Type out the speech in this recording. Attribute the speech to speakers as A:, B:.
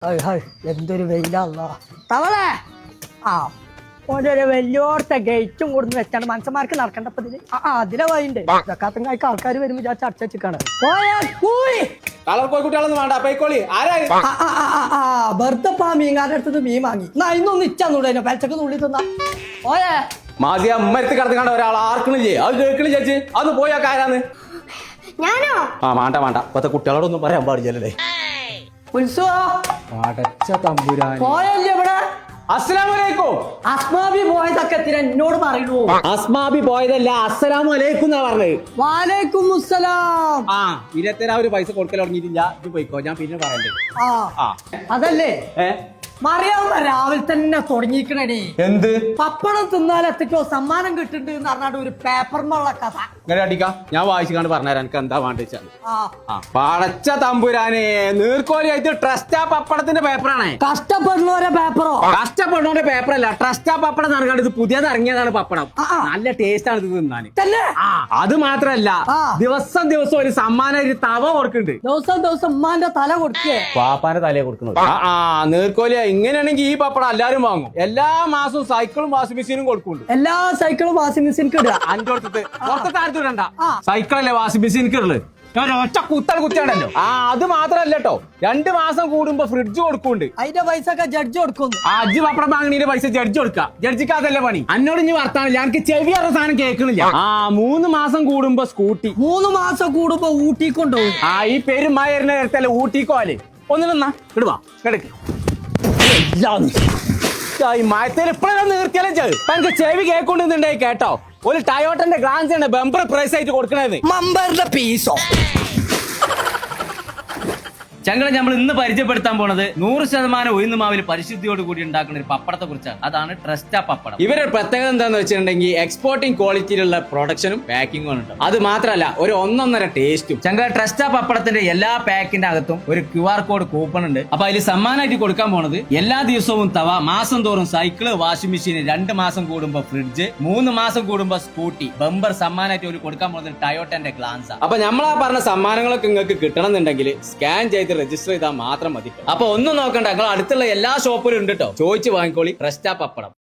A: എന്തൊരു വെയിലല്ല തവളെ ആ ഓരോ വലിയോടത്തെ ഗേറ്റും കൊടുന്ന് വെച്ചാണ് മനുഷ്യന്മാർക്ക് നടക്കേണ്ടപ്പോ അതിലെ വഴിയുണ്ട് കാത്തങ്ങായിക്ക് ആൾക്കാർ വരും വിചാരിച്ച അടച്ചാണ് വെറുതെ മീൻകാരുടെ അടുത്തത് മീൻ വാങ്ങി ഇന്നൊന്ന് ഇച്ചൂടെ പെലച്ചക്ക് നുള്ളി തിന്നാ ഓയേ
B: മാതിയ ഉമ്മരത്ത് കിടന്നുകാണ്ട് ഒരാൾ ആർക്കണില്ലേ അത് കേൾക്കണി ചേച്ചി അത് പോയാ കാരാന്ന്
C: ഞാനോ
B: വേണ്ട ഇപ്പത്തെ കുട്ടികളോടൊന്നും പറയാൻ പാടില്ലല്ലേ
A: പോയല്ലേ ഇവിടെ
B: അസ്സലാമലൈക്കും.
A: അസ്മാബി പോയതൊക്കെ എന്നോട് പറയണു.
B: അസ്മാബി പോയതല്ല അസ്സലാമലൈക്കും എന്നാ പറഞ്ഞത്.
A: വാലൈക്കും മുസ്സലാം.
B: ഇരുപത്തേരാ പൈസ കൊടുക്കൽ തുടങ്ങിയിട്ടില്ല. ഇത് പോയിക്കോ, ഞാൻ പിന്നെ പറയണ്ടേ.
A: അതല്ലേ മറിയാവുന്ന രാവിലെ തന്നെ തുടങ്ങിക്കണേ. എന്ത് പപ്പടം തിന്നാലെത്തിക്കോ സമ്മാനം കിട്ടുന്നുണ്ട് എന്ന് പറഞ്ഞാണ്ട് ഒരു പേപ്പറിനുള്ള കഥ
B: ഇങ്ങനെ അടിക്കാം. ഞാൻ വായിച്ചു പറഞ്ഞുതരാം എനിക്ക് എന്താ വേണ്ടിച്ചാൽ. പടച്ച തമ്പുരാനെ, നീർക്കോലിയായിട്ട് ട്രസ്റ്റാ പപ്പടത്തിന്റെ പേപ്പറാണ്.
A: കഷ്ടപ്പെടുന്നവരെ പേപ്പറോ?
B: കഷ്ടപ്പെടുന്നവരുടെ പേപ്പറല്ല, ട്രസ്റ്റാ പപ്പടം നടക്കാണ്ട്. ഇത് പുതിയത് ഇറങ്ങിയതാണ് പപ്പടം. നല്ല ടേസ്റ്റ് ആണ് ഇത് തിന്നാൻ. അത് മാത്രല്ല, ദിവസം ഒരു സമ്മാനം ഒരു തവ കൊടുക്കുന്നുണ്ട്.
A: ദിവസം ഉമ്മാന്റെ തല കൊടുക്കേ,
B: പാപ്പാന്റെ തലയെ കൊടുക്കുന്നത്. നീർക്കോലിയ ഇങ്ങനെയാണെങ്കിൽ ഈ പപ്പടം എല്ലാരും വാങ്ങും. എല്ലാ മാസവും സൈക്കിളും വാഷിംഗ് മെഷീനും കൊടുക്കുന്നുണ്ട്.
A: എല്ലാ സൈക്കിളും വാഷിംഗ് മെഷീൻ ഇടുക.
B: അഞ്ചോടത്ത് പുറത്തെ കാര്യത്തിൽ ഇടണ്ട, സൈക്കിളല്ലേ വാഷിംഗ് മെഷീൻ ഉള്ളത്. ഒറ്റ കുത്തിയാണല്ലോ. അത് മാത്രല്ല കേട്ടോ, 2 മാസം കൂടുമ്പോ ഫ്രിഡ്ജ് കൊടുക്കുന്നുണ്ട്.
A: അതിന്റെ പൈസ ഒക്കെ ജഡ്ജ് കൊടുക്കുന്നു.
B: അജ്ജ് പപ്പടം വാങ്ങണീന്റെ പൈസ ജഡ്ജ് കൊടുക്കുക. ജഡ്ജിക്ക് അതല്ലേ പണി. എന്നോട് ഇനി വർത്താനില്ല, എനിക്ക് ചെവി അറിയ സാധനം കേൾക്കണില്ല. 3 മാസം കൂടുമ്പോ സ്കൂട്ടി,
A: 3 മാസം കൂടുമ്പോ ഊട്ടിക്ക് കൊണ്ടുപോകും.
B: ഈ പെരുമായ നേരത്തല്ലേ ഊട്ടിക്കോലെ. ഒന്ന് നിന്നാ ഇടുവാ കിടക്ക്. മയത്തിൽ ഇപ്പഴും നീർക്കലും എനിക്ക് ചെവി കേൾക്കൊണ്ടിരുന്നുണ്ടായി കേട്ടോ. ഒരു ടയോട്ടന്റെ ഗ്ലാൻസ് ബമ്പർ പ്രൈസ് ആയിട്ട് കൊടുക്കണത്.
A: മമ്പറിന്റെ പീസോ
D: ചങ്ങളെ നമ്മൾ ഇന്ന് പരിചയപ്പെടുത്താൻ പോണത് 100% ഉഴുന്ന് മാവിൽ പരിശുദ്ധിയോട് കൂടി ഉണ്ടാക്കുന്ന ഒരു പപ്പടത്തെ കുറിച്ചാണ്. അതാണ് ട്രസ്റ്റാ പപ്പടം.
B: ഇവരുടെ പ്രത്യേകത എന്താന്ന് വെച്ചിട്ടുണ്ടെങ്കിൽ എക്സ്പോർട്ടിംഗ് ക്വാളിറ്റിയിലുള്ള പ്രൊഡക്ഷനും പാക്കിംഗും ഉണ്ട്. അത് മാത്രമല്ല ഒരു 1.5 ടേസ്റ്റും.
D: ചങ്ങളെ ട്രസ്റ്റാ പപ്പടത്തിന്റെ എല്ലാ പാക്കിന്റെ അകത്തും ഒരു QR കോഡ് കൂപ്പൺ ഉണ്ട്. അപ്പൊ അതിൽ സമ്മാനമായിട്ട് കൊടുക്കാൻ പോണത് എല്ലാ ദിവസവും തവ, മാസം തോറും സൈക്കിള്, വാഷിംഗ് മെഷീൻ, 2 മാസം കൂടുമ്പോ ഫ്രിഡ്ജ്, 3 മാസം കൂടുമ്പോ സ്കൂട്ടി, ബമ്പർ സമ്മാനമായിട്ട് ഒരു കൊടുക്കാൻ പോകുന്നത് ടയോട്ടന്റെ ഗ്ലാൻസ്.
B: അപ്പൊ നമ്മളാ പറഞ്ഞ സമ്മാനങ്ങളൊക്കെ നിങ്ങൾക്ക് കിട്ടണമെന്നുണ്ടെങ്കിൽ സ്കാൻ ചെയ്ത് രജിസ്റ്റർ ചെയ്താൽ മാത്രം മതി. അപ്പൊ ഒന്നും നോക്കണ്ട, നിങ്ങൾ അടുത്തുള്ള എല്ലാ ഷോപ്പിലും ഉണ്ട് കേട്ടോ. ചോദിച്ചു വാങ്ങിക്കോളി ട്രസ്റ്റാ പപ്പടം.